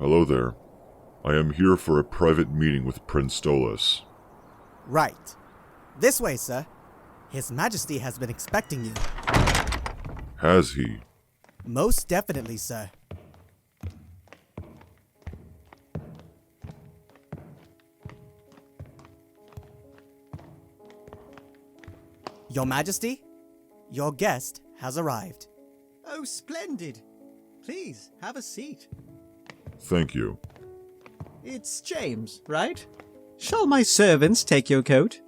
Hello there. I am here for a private meeting with Prince Stolas. Right. This way, sir. His Majesty has been expecting you. Has he? Most definitely, sir. Your Majesty, your guest has arrived. Oh, splendid. Please, have a seat. Thank you. It's James, right? Shall my servants take your coat?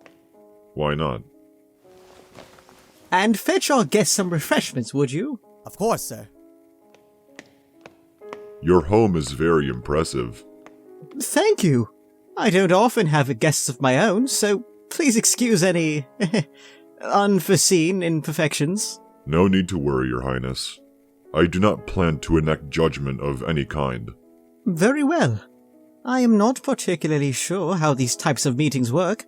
Why not? And fetch our guests some refreshments, would you? Of course, sir. Your home is very impressive. Thank you. I don't often have guests of my own, so please excuse any unforeseen imperfections. No need to worry, Your Highness. I do not plan to enact judgment of any kind. Very well. I am not particularly sure how these types of meetings work.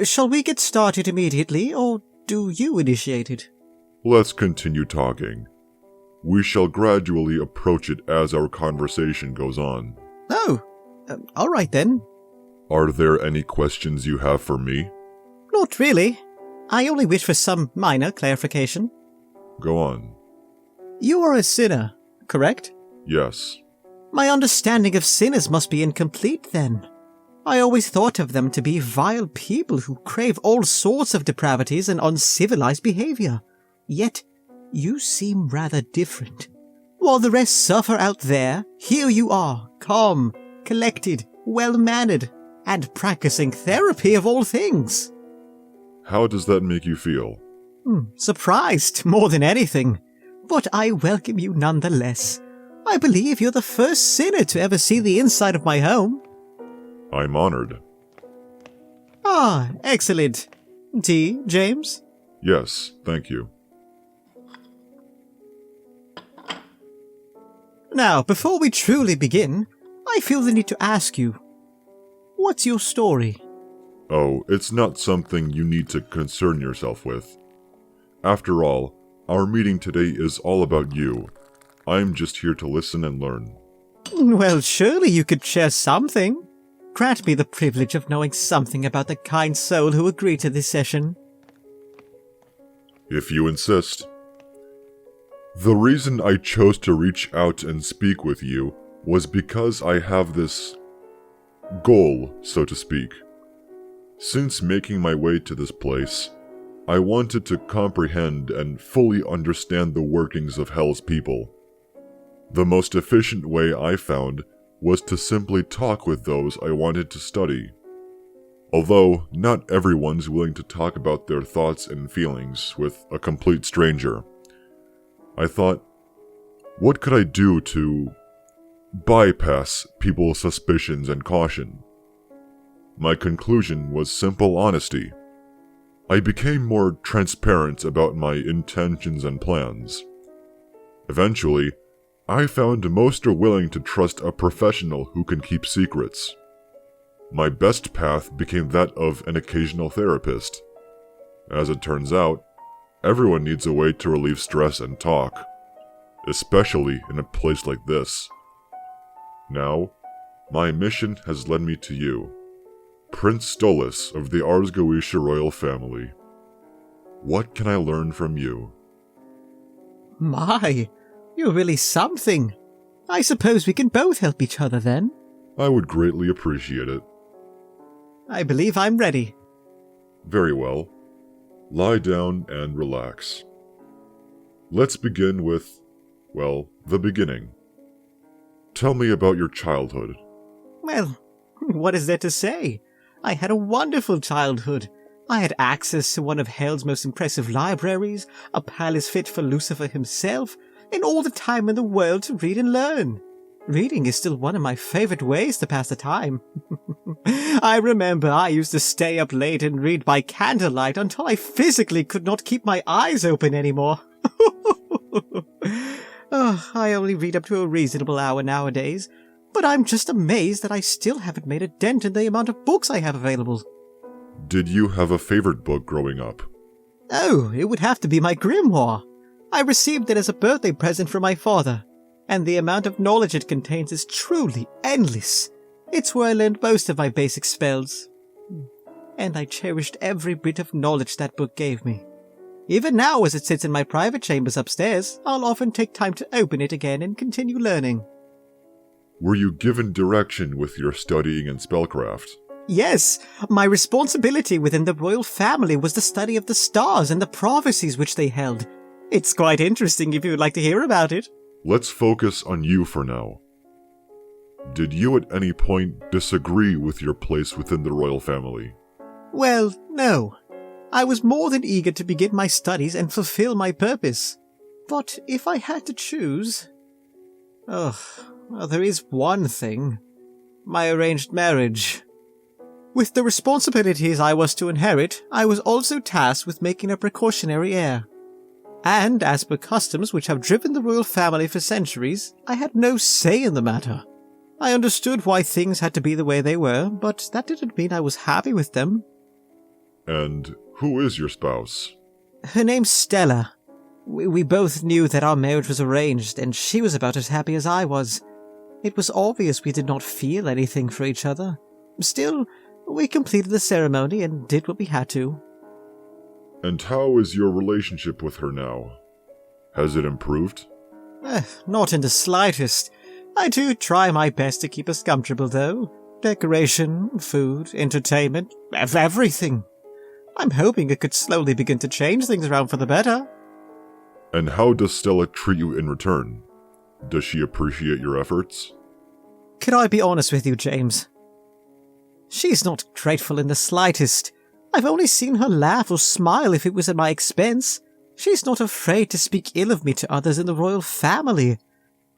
Shall we get started immediately, or do you initiate it? Let's continue talking. We shall gradually approach it as our conversation goes on. Oh, all right then. Are there any questions you have for me? Not really. I only wish for some minor clarification. Go on. You are a sinner, correct? Yes. My understanding of sinners must be incomplete then. I always thought of them to be vile people who crave all sorts of depravities and uncivilized behavior. Yet, you seem rather different. While the rest suffer out there, here you are, calm, collected, well-mannered, and practicing therapy of all things. How does that make you feel? Surprised, more than anything. But I welcome you nonetheless. I believe you're the first sinner to ever see the inside of my home. I'm honored. Ah, excellent. Tea, James? Yes, thank you. Now, before we truly begin, I feel the need to ask you, what's your story? Oh, it's not something you need to concern yourself with. After all, our meeting today is all about you. I'm just here to listen and learn. Well, surely you could share something. Grant me the privilege of knowing something about the kind soul who agreed to this session. If you insist. The reason I chose to reach out and speak with you was because I have this goal, so to speak. Since making my way to this place, I wanted to comprehend and fully understand the workings of Hell's people. The most efficient way I found was to simply talk with those I wanted to study. Although not everyone's willing to talk about their thoughts and feelings with a complete stranger, I thought, what could I do to bypass people's suspicions and caution? My conclusion was simple honesty. I became more transparent about my intentions and plans. Eventually, I found most are willing to trust a professional who can keep secrets. My best path became that of an occasional therapist. As it turns out, everyone needs a way to relieve stress and talk, especially in a place like this. Now, my mission has led me to you, Prince Stolas of the Arsgoisha royal family. What can I learn from you? My, you're really something. I suppose we can both help each other then. I would greatly appreciate it. I believe I'm ready. Very well. Lie down and relax. Let's begin with, well, the beginning. Tell me about your childhood. Well, what is there to say? I had a wonderful childhood. I had access to one of Hell's most impressive libraries, a palace fit for Lucifer himself, and all the time in the world to read and learn. Reading is still one of my favorite ways to pass the time. I remember I used to stay up late and read by candlelight until I physically could not keep my eyes open anymore. I only read up to a reasonable hour nowadays, but I'm just amazed that I still haven't made a dent in the amount of books I have available. Did you have a favorite book growing up? Oh, it would have to be my grimoire. I received it as a birthday present from my father. and the amount of knowledge it contains is truly endless. It's where I learned most of my basic spells. And I cherished every bit of knowledge that book gave me. Even now, as it sits in my private chambers upstairs, I'll often take time to open it again and continue learning. Were you given direction with your studying and spellcraft? Yes, my responsibility within the royal family was the study of the stars and the prophecies which they held. It's quite interesting if you would like to hear about it. Let's focus on you for now. Did you at any point disagree with your place within the royal family? Well, no. I was more than eager to begin my studies and fulfill my purpose. But if I had to choose... well, there is one thing. My arranged marriage. With the responsibilities I was to inherit, I was also tasked with making a precautionary heir. And, as per customs which have driven the royal family for centuries, I had no say in the matter. I understood why things had to be the way they were, but that didn't mean I was happy with them. And who is your spouse? Her name's Stella. We both knew that our marriage was arranged, and she was about as happy as I was. It was obvious we did not feel anything for each other. Still, we completed the ceremony and did what we had to. And how is your relationship with her now? Has it improved? Not in the slightest. I do try my best to keep us comfortable, though. Decoration, food, entertainment, everything. I'm hoping it could slowly begin to change things around for the better. And how does Stella treat you in return? Does she appreciate your efforts? Could I be honest with you, James? She's not grateful in the slightest. I've only seen her laugh or smile if it was at my expense. She's not afraid to speak ill of me to others in the royal family.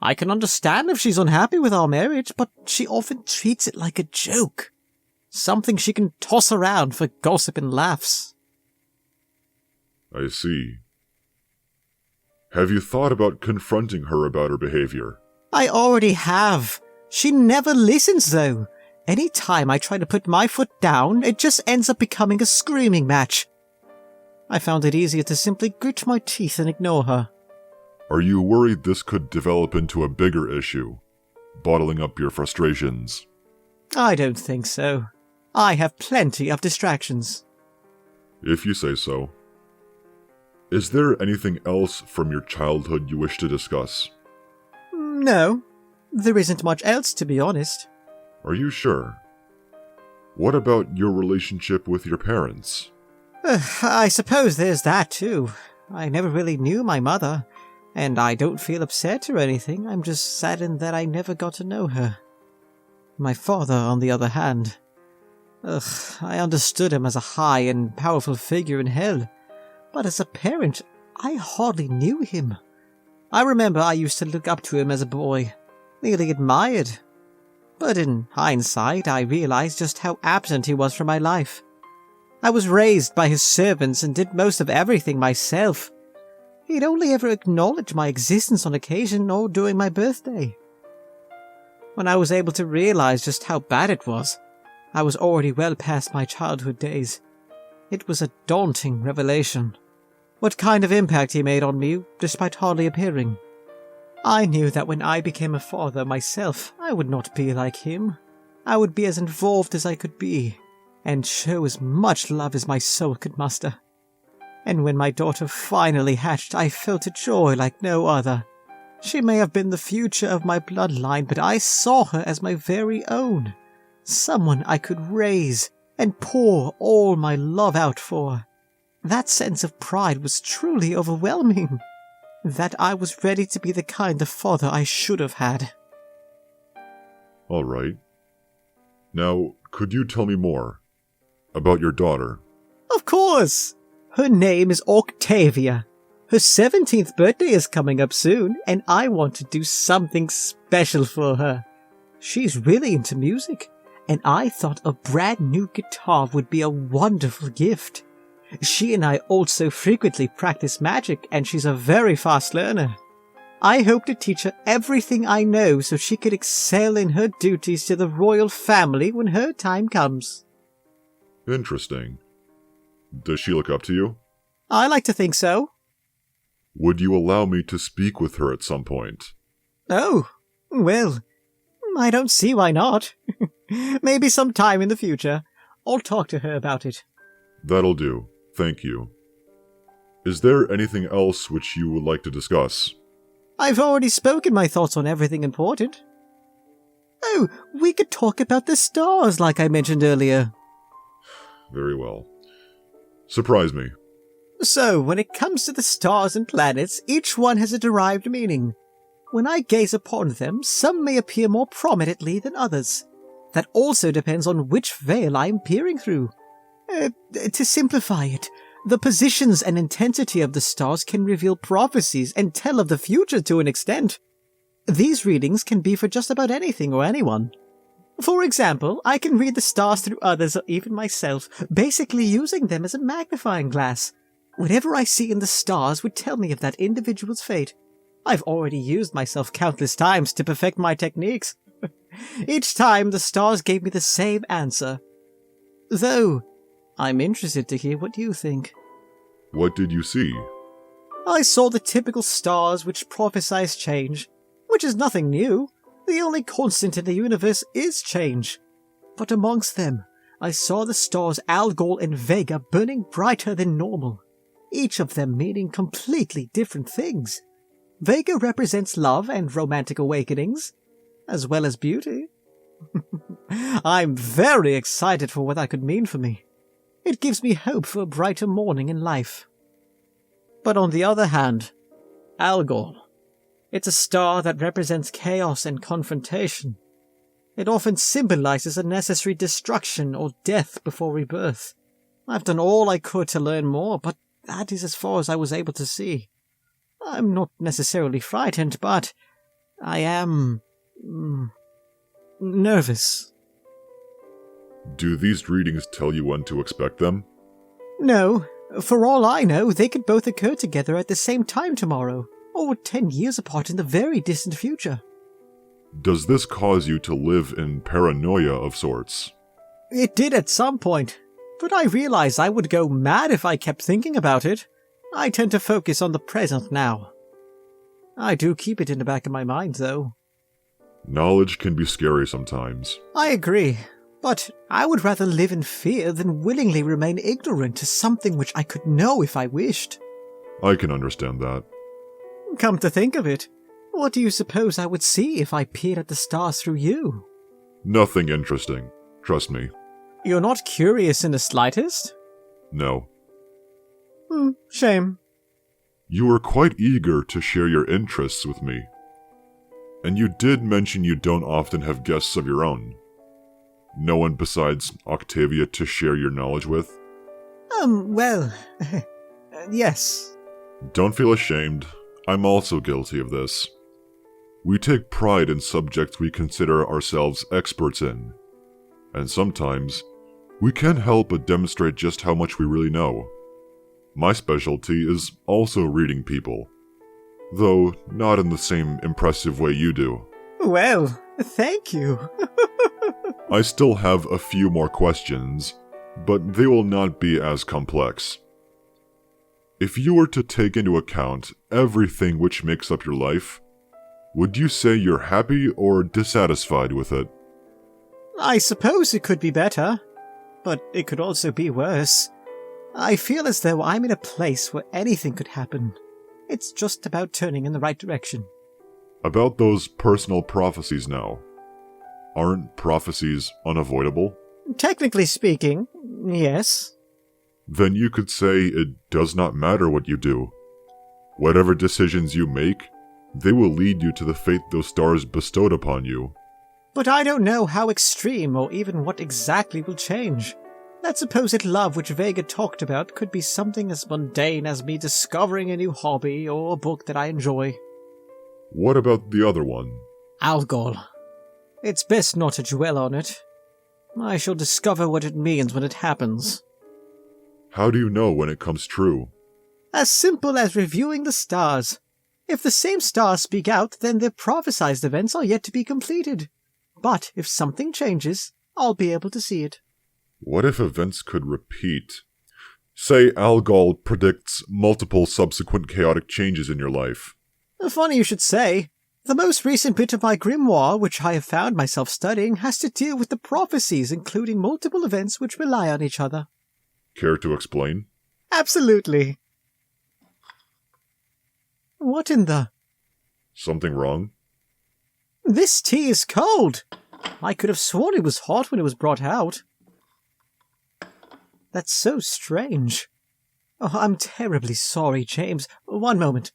I can understand if she's unhappy with our marriage, but she often treats it like a joke. Something she can toss around for gossip and laughs. I see. Have you thought about confronting her about her behavior? I already have. She never listens, though. Any time I try to put my foot down, it just ends up becoming a screaming match. I found it easier to simply grit my teeth and ignore her. Are you worried this could develop into a bigger issue, bottling up your frustrations? I don't think so. I have plenty of distractions. If you say so. Is there anything else from your childhood you wish to discuss? No, there isn't much else, to be honest. Are you sure? What about your relationship with your parents? I suppose there's that, too. I never really knew my mother, and I don't feel upset or anything. I'm just saddened that I never got to know her. My father, on the other hand... I understood him as a high and powerful figure in hell, but as a parent, I hardly knew him. I remember I used to look up to him as a boy, nearly admired. But in hindsight, I realized just how absent he was from my life. I was raised by his servants and did most of everything myself. He'd only ever acknowledge my existence on occasion or during my birthday. When I was able to realize just how bad it was, I was already well past my childhood days. It was a daunting revelation. What kind of impact he made on me, despite hardly appearing. I knew that when I became a father myself, I would not be like him. I would be as involved as I could be, and show as much love as my soul could muster. And when my daughter finally hatched, I felt a joy like no other. She may have been the future of my bloodline, but I saw her as my very own. Someone I could raise and pour all my love out for. That sense of pride was truly overwhelming. That I was ready to be the kind of father I should have had. All right. Now, could you tell me more about your daughter? Of course! Her name is Octavia. Her 17th birthday is coming up soon, and I want to do something special for her. She's really into music, and I thought a brand new guitar would be a wonderful gift. She and I also frequently practice magic, and she's a very fast learner. I hope to teach her everything I know so she could excel in her duties to the royal family when her time comes. Interesting. Does she look up to you? I like to think so. Would you allow me to speak with her at some point? Oh, well, I don't see why not. Maybe sometime in the future. I'll talk to her about it. That'll do. Thank you. Is there anything else which you would like to discuss? I've already spoken my thoughts on everything important. Oh, we could talk about the stars like I mentioned earlier. Very well. Surprise me. So, when it comes to the stars and planets, each one has a derived meaning. When I gaze upon them, some may appear more prominently than others. That also depends on which veil I am peering through. To simplify it, the positions and intensity of the stars can reveal prophecies and tell of the future to an extent. These readings can be for just about anything or anyone. For example, I can read the stars through others or even myself, basically using them as a magnifying glass. Whatever I see in the stars would tell me of that individual's fate. I've already used myself countless times to perfect my techniques. Each time the stars gave me the same answer. Though, I'm interested to hear what you think. What did you see? I saw the typical stars which prophesize change, which is nothing new. The only constant in the universe is change. But amongst them, I saw the stars Algol and Vega burning brighter than normal, each of them meaning completely different things. Vega represents love and romantic awakenings, as well as beauty. I'm very excited for what that could mean for me. It gives me hope for a brighter morning in life. But on the other hand, Algol. It's a star that represents chaos and confrontation. It often symbolizes a necessary destruction or death before rebirth. I've done all I could to learn more, but that is as far as I was able to see. I'm not necessarily frightened, but I am nervous. Do these readings tell you when to expect them? No. For all I know, they could both occur together at the same time tomorrow, or 10 years apart in the very distant future. Does this cause you to live in paranoia of sorts? It did at some point, but I realized I would go mad if I kept thinking about it. I tend to focus on the present now. I do keep it in the back of my mind, though. Knowledge can be scary sometimes. I agree, but I would rather live in fear than willingly remain ignorant to something which I could know if I wished. I can understand that. Come to think of it, what do you suppose I would see if I peered at the stars through you? Nothing interesting. Trust me. You're not curious in the slightest? No. Shame. You were quite eager to share your interests with me. And you did mention you don't often have guests of your own. No one besides Octavia to share your knowledge with? Well, yes. Don't feel ashamed. I'm also guilty of this. We take pride in subjects we consider ourselves experts in. And sometimes, we can't help but demonstrate just how much we really know. My specialty is also reading people, though not in the same impressive way you do. Well, thank you. I still have a few more questions, but they will not be as complex. If you were to take into account everything which makes up your life, would you say you're happy or dissatisfied with it? I suppose it could be better, but it could also be worse. I feel as though I'm in a place where anything could happen. It's just about turning in the right direction. About those personal prophecies now. Aren't prophecies unavoidable? Technically speaking, yes. Then you could say it does not matter what you do. Whatever decisions you make, they will lead you to the fate those stars bestowed upon you. But I don't know how extreme or even what exactly will change. That supposed love which Vega talked about could be something as mundane as me discovering a new hobby or a book that I enjoy. What about the other one? Algol. It's best not to dwell on it. I shall discover what it means when it happens. How do you know when it comes true? As simple as reviewing the stars. If the same stars speak out, then their prophesied events are yet to be completed. But if something changes, I'll be able to see it. What if events could repeat? Say Algol predicts multiple subsequent chaotic changes in your life. Funny you should say. The most recent bit of my grimoire, which I have found myself studying, has to deal with the prophecies, including multiple events which rely on each other. Care to explain? Absolutely. What in the... Something wrong? This tea is cold! I could have sworn it was hot when it was brought out. That's so strange. Oh, I'm terribly sorry, James. One moment.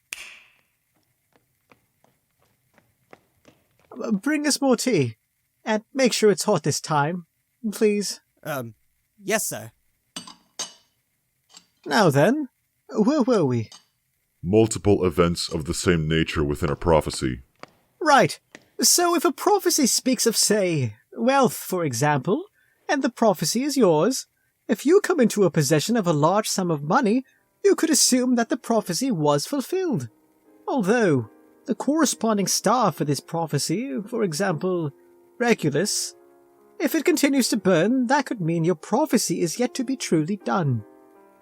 Bring us more tea. And make sure it's hot this time, please. Yes, sir. Now then, where were we? Multiple events of the same nature within a prophecy. Right. So if a prophecy speaks of, say, wealth, for example, and the prophecy is yours, if you come into a possession of a large sum of money, you could assume that the prophecy was fulfilled. Although, the corresponding star for this prophecy, for example, Regulus, if it continues to burn, that could mean your prophecy is yet to be truly done.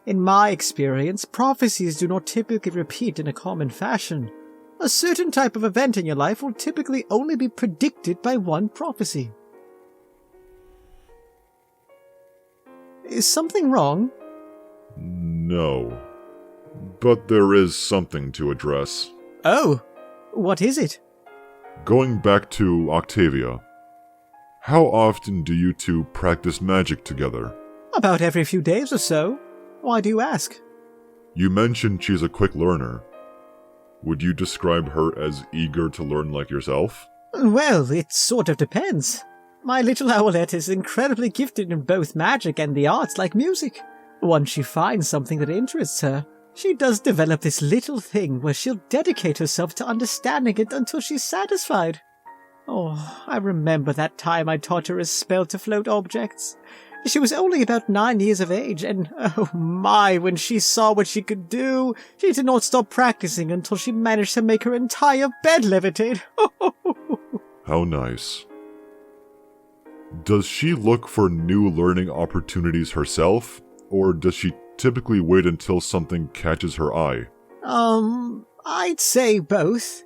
In my experience, prophecies do not typically repeat in a common fashion. A certain type of event in your life will typically only be predicted by one prophecy. Is something wrong? No. But there is something to address. Oh, what is it? Going back to Octavia. How often do you two practice magic together? About every few days or so. Why do you ask? You mentioned she's a quick learner. Would you describe her as eager to learn like yourself? Well, it sort of depends. My little owlet is incredibly gifted in both magic and the arts like music. Once she finds something that interests her, she does develop this little thing where she'll dedicate herself to understanding it until she's satisfied. Oh, I remember that time I taught her a spell to float objects. She was only about 9 years of age, and oh my, when she saw what she could do, she did not stop practicing until she managed to make her entire bed levitate. How nice. Does she look for new learning opportunities herself, or does she typically wait until something catches her eye? I'd say both.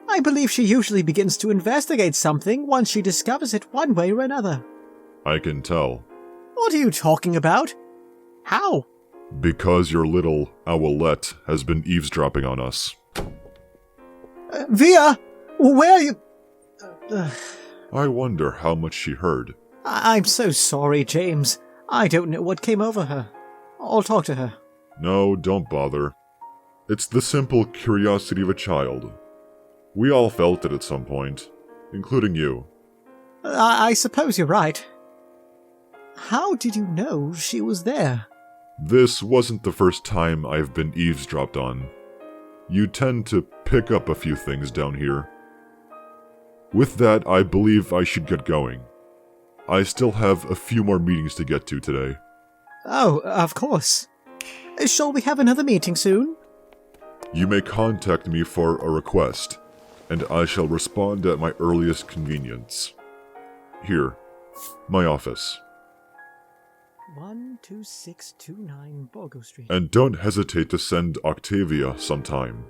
I believe she usually begins to investigate something once she discovers it one way or another. I can tell. What are you talking about? How? Because your little owlet has been eavesdropping on us. Via! Where are you? I wonder how much she heard. I'm so sorry, James. I don't know what came over her. I'll talk to her. No, don't bother. It's the simple curiosity of a child. We all felt it at some point, including you. I suppose you're right. How did you know she was there? This wasn't the first time I've been eavesdropped on. You tend to pick up a few things down here. With that, I believe I should get going. I still have a few more meetings to get to today. Oh, of course. Shall we have another meeting soon? You may contact me for a request, and I shall respond at my earliest convenience. Here, my office. 12629 Borgo Street. And don't hesitate to send Octavia sometime.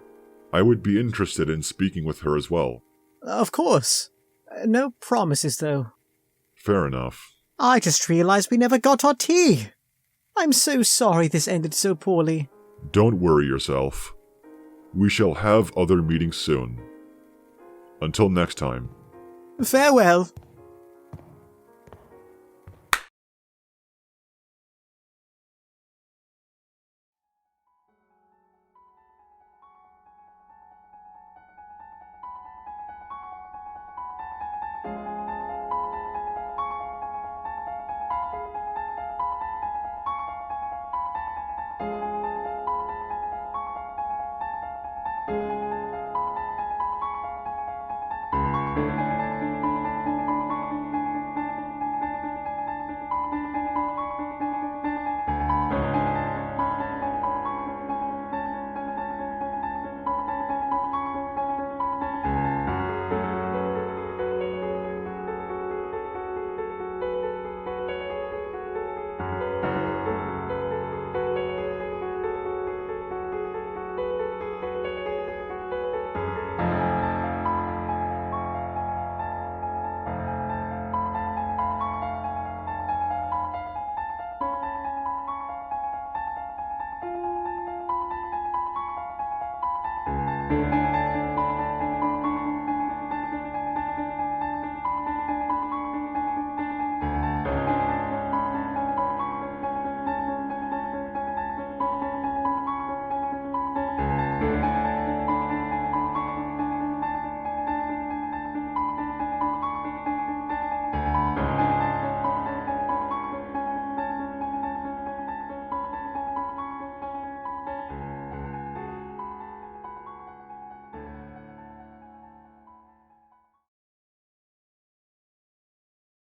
I would be interested in speaking with her as well. Of course. No promises, though. Fair enough. I just realized we never got our tea. I'm so sorry this ended so poorly. Don't worry yourself. We shall have other meetings soon. Until next time. Farewell.